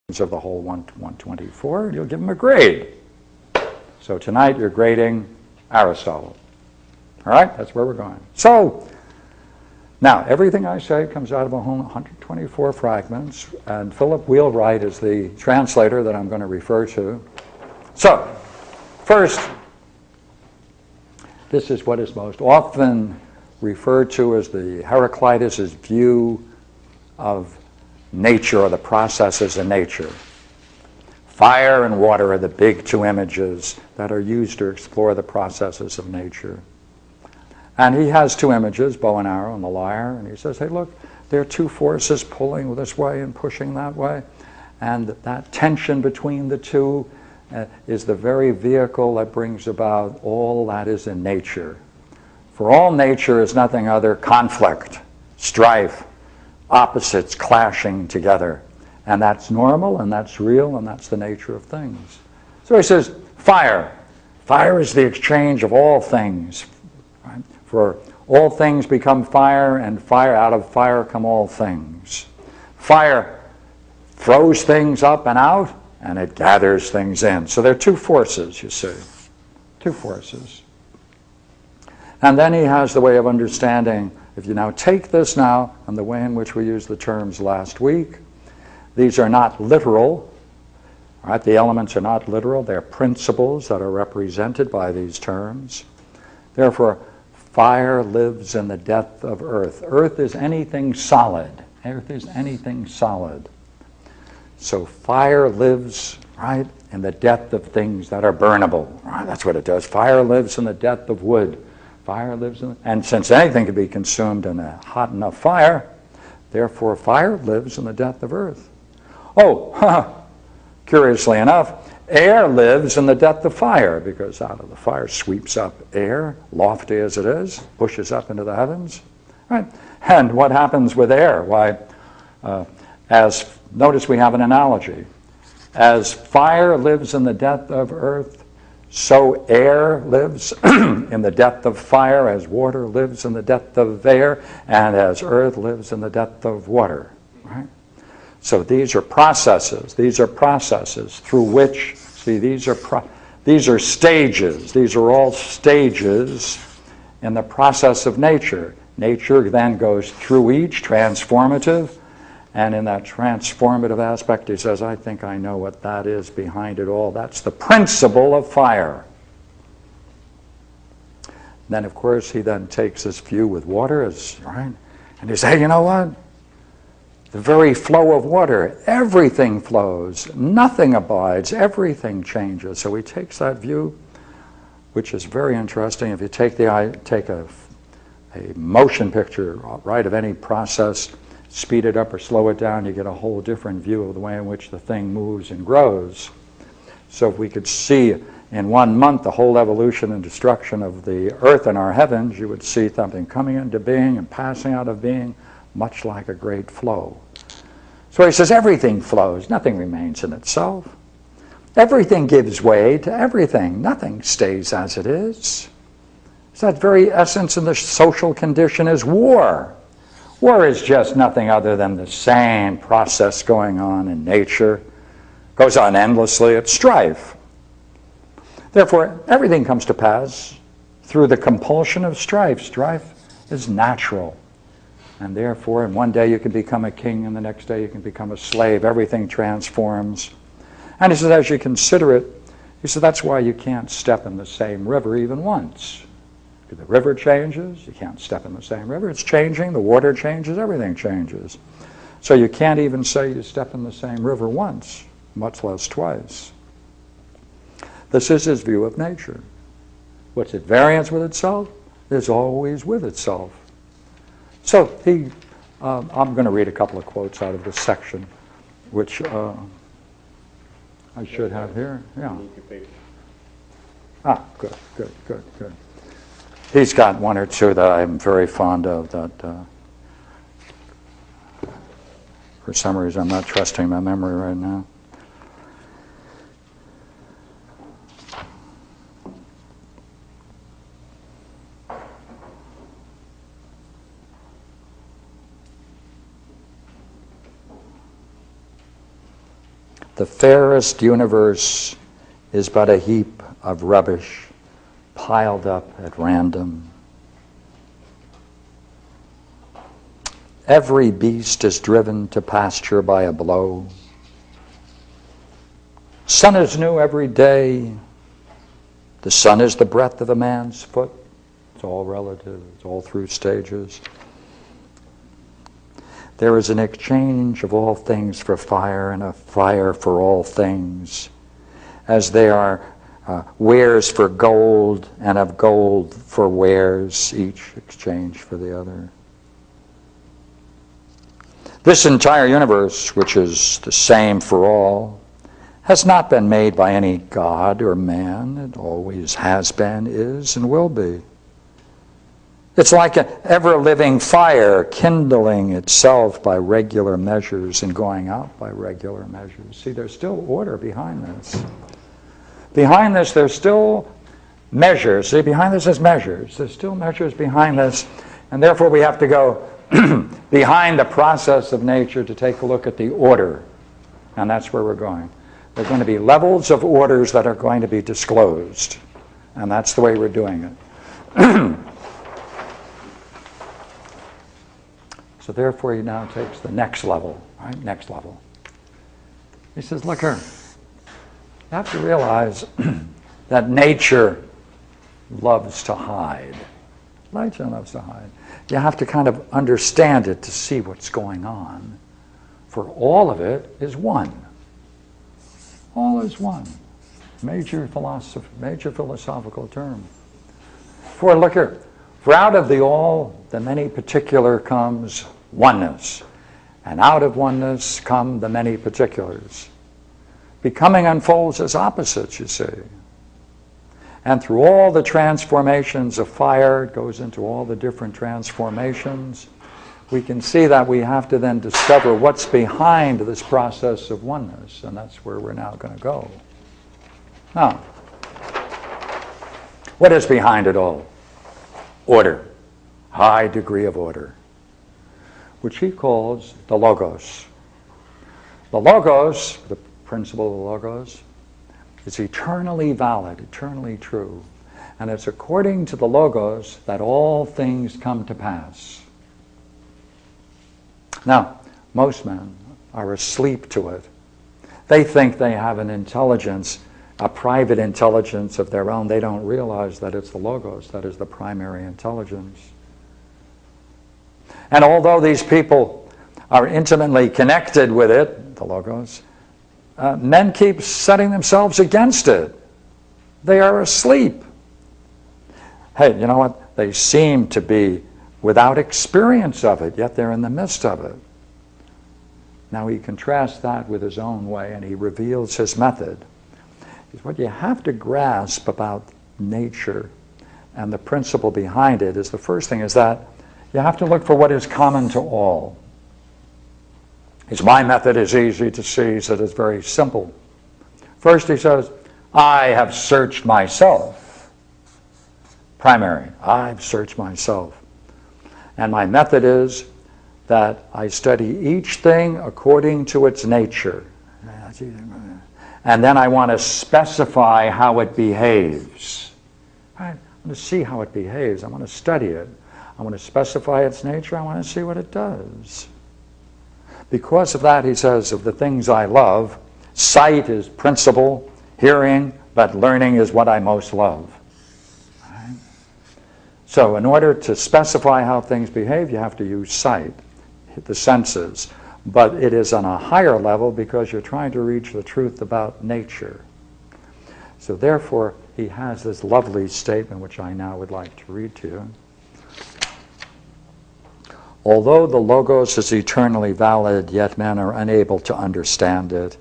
of the whole 1 to 124, and you'll give them a grade. So tonight you're grading Aristotle. All right, that's where we're going. So now everything I say comes out of a whole 124 fragments, and Philip Wheelwright is the translator that I'm going to refer to. So first, this is what is most often referred to as the Heraclitus' view of nature, or the processes in nature. Fire and water are the big two images that are used to explore the processes of nature. And he has two images, bow and arrow and the lyre, and he says, hey, look, there are two forces pulling this way and pushing that way, and that tension between the two is the very vehicle that brings about all that is in nature. For all nature is nothing other conflict, strife, opposites clashing together. And that's normal, and that's real, and that's the nature of things. So he says, fire. Fire is the exchange of all things. Right? For all things become fire, and fire, out of fire come all things. Fire throws things up and out, and it gathers things in. So there are two forces, you see. Two forces. And then he has the way of understanding, if you now take this now, and the way in which we used the terms last week, these are not literal. Right? The elements are not literal. They're principles that are represented by these terms. Therefore, fire lives in the depth of earth. Earth is anything solid. Earth is anything solid. So fire lives, right, in the depth of things that are burnable. Right? That's what it does. Fire lives in the depth of wood. Fire lives in, and since anything can be consumed in a hot enough fire, therefore fire lives in the depth of earth. Oh, curiously enough, air lives in the depth of fire, because out of the fire sweeps up air, lofty as it is, pushes up into the heavens. Right? And what happens with air? Why, notice we have an analogy. As fire lives in the depth of earth, so air lives in the depth of fire, as water lives in the depth of air, and as earth lives in the depth of water. Right? So these are processes. These are processes through which, see, these are stages. These are all stages in the process of nature. Nature then goes through each, transformative, and in that transformative aspect, he says, I think I know what that is behind it all. That's the principle of fire. Then, of course, he then takes this view with water, right? And he says, hey, you know what? The very flow of water, everything flows, nothing abides, everything changes. So he takes that view, which is very interesting. If you take a motion picture, right, of any process, speed it up or slow it down, you get a whole different view of the way in which the thing moves and grows. So if we could see in 1 month the whole evolution and destruction of the earth and our heavens, you would see something coming into being and passing out of being, much like a great flow. So he says everything flows, nothing remains in itself. Everything gives way to everything, nothing stays as it is. So that very essence in the social condition is war. War is just nothing other than the same process going on in nature. Goes on endlessly. It's strife. Therefore, everything comes to pass through the compulsion of strife. Strife is natural. And therefore, in one day you can become a king, and the next day you can become a slave. Everything transforms. And he says, as you consider it, he said, that's why you can't step in the same river even once. The river changes, you can't step in the same river. It's changing, the water changes, everything changes. So you can't even say you step in the same river once, much less twice. This is his view of nature. What's at variance with itself is always with itself. So I'm going to read a couple of quotes out of this section, which I should have here. Yeah. Ah, good. He's got one or two that I'm very fond of that for some reason I'm not trusting my memory right now. The fairest universe is but a heap of rubbish piled up at random. Every beast is driven to pasture by a blow. Sun is new every day. The sun is the breadth of a man's foot. It's all relative. It's all through stages. There is an exchange of all things for fire and a fire for all things, as they are wares for gold and of gold for wares, each exchange for the other. This entire universe, which is the same for all, has not been made by any god or man. It always has been, is, and will be. It's like an ever-living fire kindling itself by regular measures and going out by regular measures. See, there's still order behind this. Behind this, there's still measures. See, behind this is measures. There's still measures behind this, and therefore we have to go behind the process of nature to take a look at the order, and that's where we're going. There are going to be levels of orders that are going to be disclosed, and that's the way we're doing it. So therefore he now takes the next level, right? Next level. He says, look here, you have to realize that nature loves to hide. Nature loves to hide. You have to kind of understand it to see what's going on. For all of it is one. All is one. Major philosophical term. For look here, for out of the all, the many particular comes oneness, and out of oneness come the many particulars. Becoming unfolds as opposites, you see. And through all the transformations of fire, it goes into all the different transformations, we can see that we have to then discover what's behind this process of oneness, and that's where we're now going to go. Now, what is behind it all? Order, high degree of order, which he calls the Logos. The Logos, the principle of the Logos, is eternally valid, eternally true. And it's according to the Logos that all things come to pass. Now, most men are asleep to it. They think they have an intelligence, a private intelligence of their own. They don't realize that it's the Logos that is the primary intelligence. And although these people are intimately connected with it, the Logos, men keep setting themselves against it. They are asleep. Hey, you know what? They seem to be without experience of it, yet they're in the midst of it. Now he contrasts that with his own way, and he reveals his method. What you have to grasp about nature and the principle behind it is the first thing is that you have to look for what is common to all. My method is easy to see, so it's very simple. First he says, I have searched myself. Primary, I've searched myself. And my method is that I study each thing according to its nature. And then I want to specify how it behaves. I want to see how it behaves. I want to study it. I want to specify its nature. I want to see what it does. Because of that, he says, of the things I love, sight is principal, hearing, but learning is what I most love. Right? So in order to specify how things behave, you have to use sight, the senses. But it is on a higher level because you're trying to reach the truth about nature. So therefore, he has this lovely statement, which I now would like to read to you. Although the Logos is eternally valid, yet men are unable to understand it.